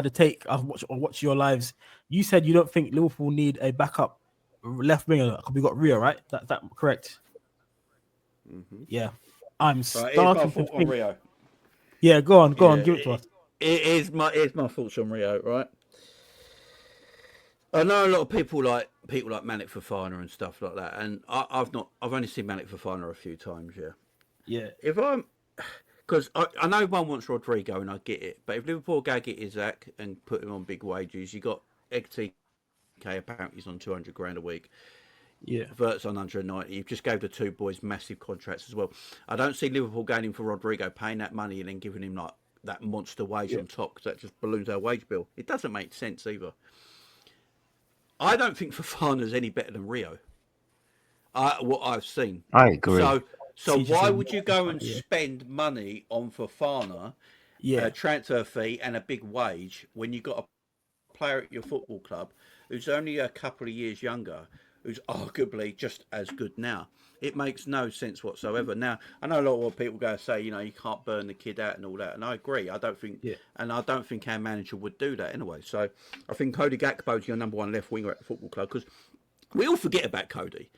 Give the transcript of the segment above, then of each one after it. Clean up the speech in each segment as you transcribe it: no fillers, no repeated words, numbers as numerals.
a take. I've watched your lives. You said you don't think Liverpool need a backup left winger. We got Rio, right? That correct? Mm-hmm. Yeah. I'm Right, here's my starting to thought on think. Rio. Yeah, go on, Yeah, give it to us. here's my thoughts on Rio. Right, I know a lot of people like Malik Fofana and stuff like that, and I've only seen Malik Fofana a few times. Yeah, Yeah, if I'm because I know one wants Rodrigo and I get it, but if Liverpool go get Isaac and put him on big wages, you got XTK apparently he's on 200 grand a week. yeah, Vert's on 190. You've just gave the two boys massive contracts as well. I don't see Liverpool going in for Rodrigo, paying that money and then giving him like that monster wage yeah, on top because that just balloons our wage bill. It doesn't make sense either. I don't think Fofana's any better than Rio. What I've seen. I agree. So CJ why said, would you go and spend money on Fofana, yeah, a transfer fee and a big wage when you got a player at your football club who's only a couple of years younger, who's arguably just as good now? It makes no sense whatsoever. Now, I know a lot of people go and say, you can't burn the kid out and all that, and I agree. I don't think our manager would do that anyway. So I think Cody Gakpo's your number one left winger at the football club because we all forget about Cody.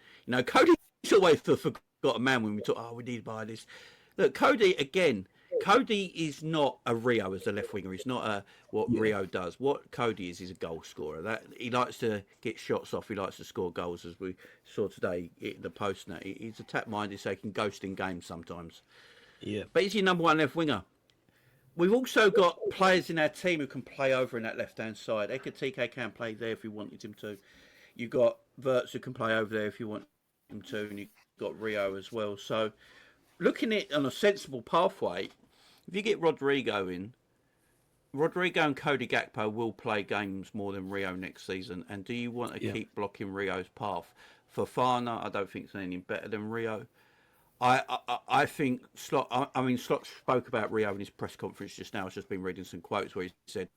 Cody's always the forgotten man when we talk, we need to buy this. Look, Cody is not a Rio as a left winger. He's not what Rio does. What Cody is a goal scorer. That he likes to get shots off. He likes to score goals, as we saw today in the post. Now he's attack minded, so he can ghost in games sometimes. yeah. But he's your number one left winger. We've also got players in our team who can play over in that left hand side. Ekatike can play there if you wanted him to. You've got Verts who can play over there if you want him to, and you've got Rio as well. So looking at it on a sensible pathway, if you get Rodrigo in, Rodrigo and Cody Gakpo will play games more than Rio next season. And do you want to keep blocking Rio's path? Fofana, I don't think it's anything better than Rio. I think Slot. I mean, Slot spoke about Rio in his press conference just now. I've just been reading some quotes where he said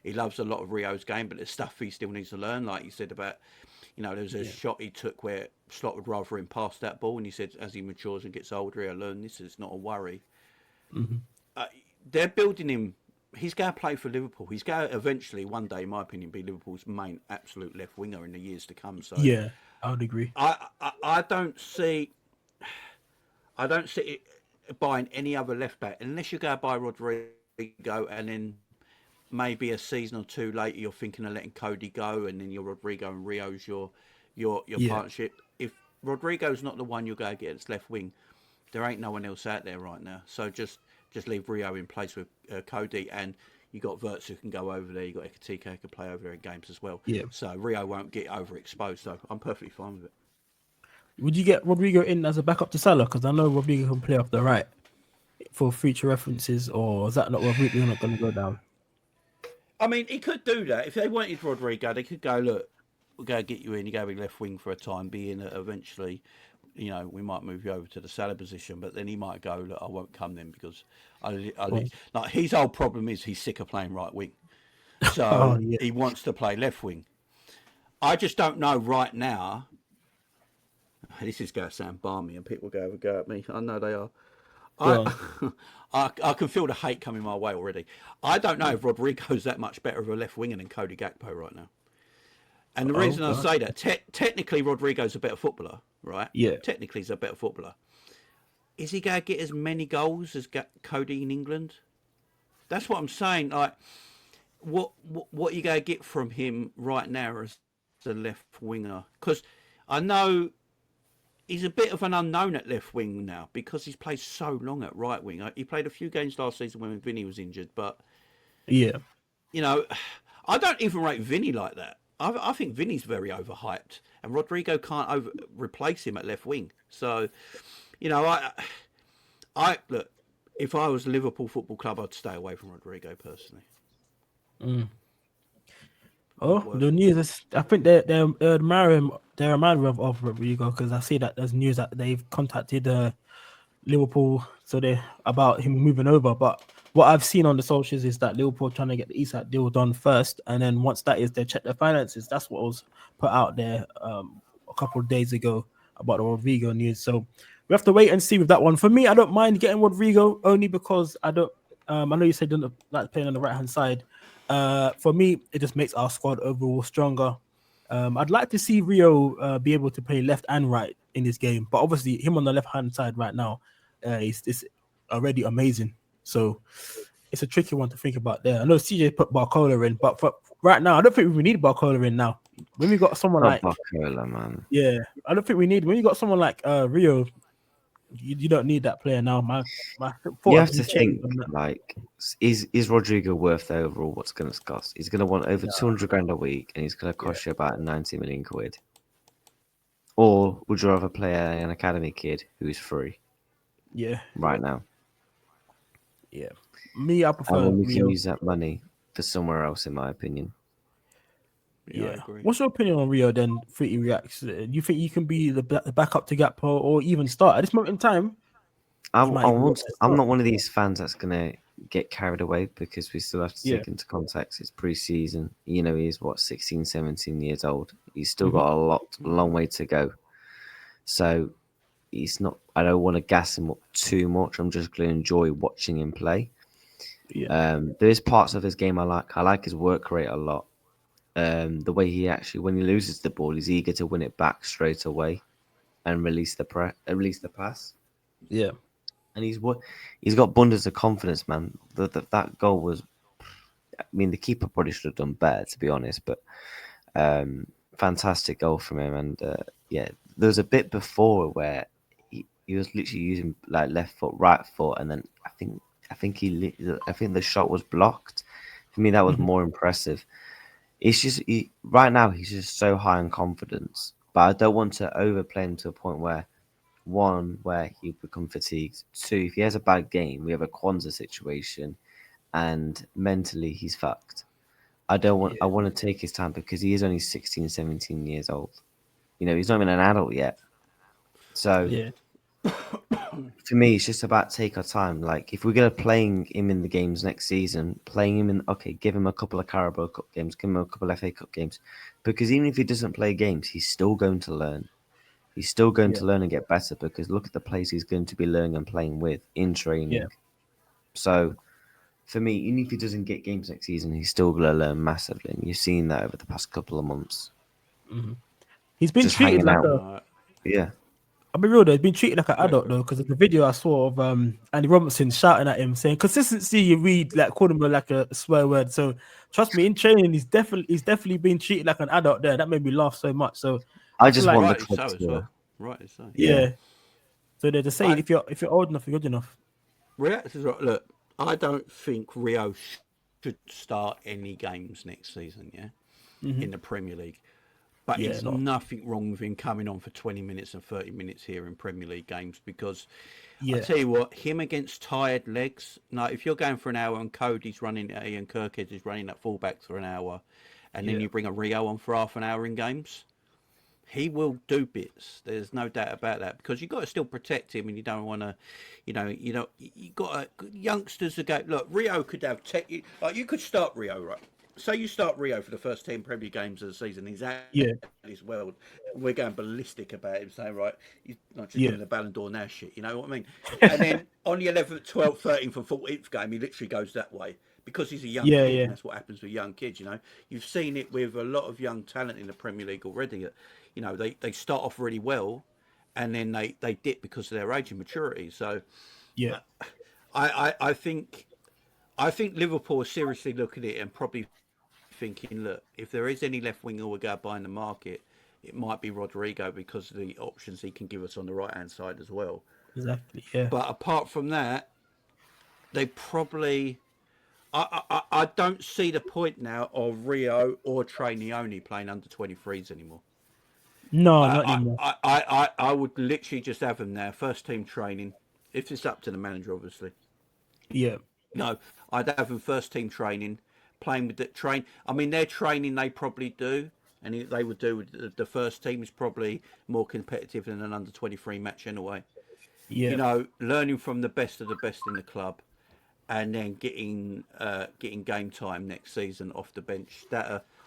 he loves a lot of Rio's game, but there's stuff he still needs to learn. Like he said about, there was a shot he took where Slot would rather him pass that ball, and he said as he matures and gets older, he'll learn this. It's not a worry. Mm-hmm. They're building him. He's going to play for Liverpool. He's going to eventually, one day, in my opinion, be Liverpool's main absolute left winger in the years to come. So yeah, I would agree. I don't see it buying any other left back unless you go buy Rodrigo and then maybe a season or two later you're thinking of letting Cody go and then your Rodrigo and Rio's your partnership. If Rodrigo's not the one you're going to get as left wing, there ain't no one else out there right now. So just leave Rio in place with Cody, and you got Verts who can go over there. You got Ekatike who can play over there in games as well. Yeah. So Rio won't get overexposed. So I'm perfectly fine with it. Would you get Rodrigo in as a backup to Salah? Because I know Rodrigo can play off the right for future references, or is that not Rodrigo not going to go down? I mean, he could do that. If they wanted Rodrigo, they could go, look, we'll go get you in. You go in left wing for a time being. Eventually, we might move you over to the Salah position. But then he might go, look, I won't come then because like his whole problem is he's sick of playing right wing. So he wants to play left wing. I just don't know right now. This is going to sound balmy and people go at me. I know they are. I can feel the hate coming my way already. I don't know if Rodrigo's that much better of a left winger than Cody Gakpo right now. And the reason I say that, technically Rodrigo's a better footballer, right? Yeah. Technically he's a better footballer. Is he going to get as many goals as Cody in England? That's what I'm saying. Like, what are you going to get from him right now as the left winger? Because I know he's a bit of an unknown at left wing now because he's played so long at right wing. He played a few games last season when Vinny was injured, but I don't even rate Vinny like that. I think Vinny's very overhyped, and Rodrigo can't replace him at left wing. So, I look. If I was Liverpool Football Club, I'd stay away from Rodrigo personally. The news is, I think they're admiring of Rodrigo because I see that there's news that they've contacted Liverpool about him moving over. But what I've seen on the socials is that Liverpool trying to get the Isak deal done first, and then once that is, they check their finances. That's what was put out there a couple of days ago about the Rodrigo news. So we have to wait and see with that one. For me, I don't mind getting Rodrigo only because I don't. I know you said you don't like playing on the right hand side. For me, it just makes our squad overall stronger. I'd like to see Rio be able to play left and right in this game, but obviously him on the left hand side right now is already amazing. So it's a tricky one to think about there. I know CJ put Barcola in, but for right now, I don't think we need Barcola in now. When we got someone Not like Barcola, man. yeah, I don't think we need when you got someone like Rio. You don't need that player now. My You thought have has to been think, changed on that. like, is Rodrigo worth the overall what's going to cost? He's going to want over 200 grand a week, and he's going to cost you about 90 million quid. Or would you rather play an academy kid who is free Yeah, right now? yeah. Me, I And prefer then we can Rio. use that money for somewhere else, in my opinion. Yeah, I Yeah. agree. What's your opinion on Rio then? 30 reacts. You think you can be the backup to Gakpo or even start at this moment in time? I, He might I even want. get a I'm start. not one of these fans that's gonna get carried away because we still have to Yeah. take into context it's pre-season. You know, he's what 16, 17 years old. He's still Mhm. got a long way to go. So he's not. I don't want to gas him up too much. I'm just going to enjoy watching him play. Yeah. There is parts of his game I like. I like his work rate a lot. The way he actually, when he loses the ball, he's eager to win it back straight away and release the pass. Yeah. And he's got abundance of confidence, man. That goal was, I mean, the keeper probably should have done better, to be honest. But fantastic goal from him, and yeah, there was a bit before where he was literally using like left foot, right foot, and then I think the shot was blocked. For me, that was Mhm. more impressive. It's just right now he's just so high in confidence, but I don't want to overplay him to a point where one, where he become fatigued. Two, if he has a bad game, we have a Kwanzaa situation, and mentally he's fucked. I don't want. I Yeah. want to take his time because he is only 16, 17 years old. You know, he's not even an adult yet. So Yeah. for me, it's just about take our time. Like if we're gonna playing him in the games next season, playing him in give him a couple of Carabao Cup games, give him a couple of FA Cup games, because even if he doesn't play games, he's still going to learn. He's still going Yeah. to learn and get better because look at the players he's going to be learning and playing with in Yeah. training. So for me, even if he doesn't get games next season, he's still going to learn massively. And you've seen that over the past couple of months. Mhm. He's been Just treated hanging like out. a. Right. Yeah. I'll be real though. He's been treated like an I adult agree. though, because of the video I saw of Andy Robertson shouting at him saying consistency. You read like called him like a swear word. So trust me, in training, he's definitely been treated like an adult there. That made me laugh so much. So I I feel just like want the Rightly club so as to, well. Rightly so. yeah. yeah. So they're just saying I if you're old enough, you're good enough. Reacts is right. Look, I don't think Rio should start any games next season. Yeah, Hmm. in the Premier League. But Yeah, it's not nothing wrong with him coming on for 20 minutes and 30 minutes here in Premier League games because I yeah, tell you what, him against tired legs. No, if you're going for an hour and Cody's running, Ian Kirkhead is running at fullback for an hour, and then yeah, you bring a Rio on for half an hour in games, he will do bits. There's no doubt about that because you've got to still protect him, and you don't want to, you got youngsters that go. Look, Rio could have like you could start Rio, right? Say you start Rio for the first 10 Premier Games of the season. He's out yeah, his world. We're going ballistic about him, saying right, he's not just yeah, doing the Ballon d'Or now shit. You know what I mean? And then on the 11th, 12th, 13th, and 14th game, he literally goes that way because he's a young yeah, kid, yeah, and that's what happens with young kids. You know, you've seen it with a lot of young talent in the Premier League already. You know, they start off really well, and then they dip because of their age and maturity. So yeah, I think Liverpool are seriously looking at it and probably thinking, look, if there is any left winger we go buy in the market, it might be Rodrigo because of the options he can give us on the right hand side as well. exactly, yeah, But apart from that, they probably. I don't see the point now of Rio or Trainioni playing under 23s anymore. no, not I, anymore. I would literally just have them there, first team training, if it's up to the manager, obviously. Yeah, No, I'd have them first team training, playing with the train. I mean, their training they probably do, and they would do with the first team is probably more competitive than an under 23 match anyway. yeah, Learning from the best of the best in the club, and then getting game time next season off the bench.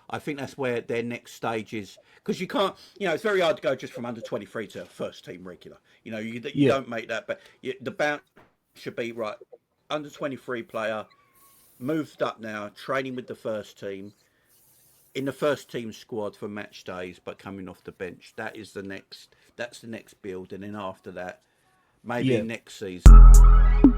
I think that's where their next stage is because you can't. It's very hard to go just from under 23 to first team regular. You yeah, don't make that, but the bounce should be right. Under 23 player, moved up now, training with the first team, in the first team squad for match days, but coming off the bench. That's the next build, and then after that, maybe Yeah. next season.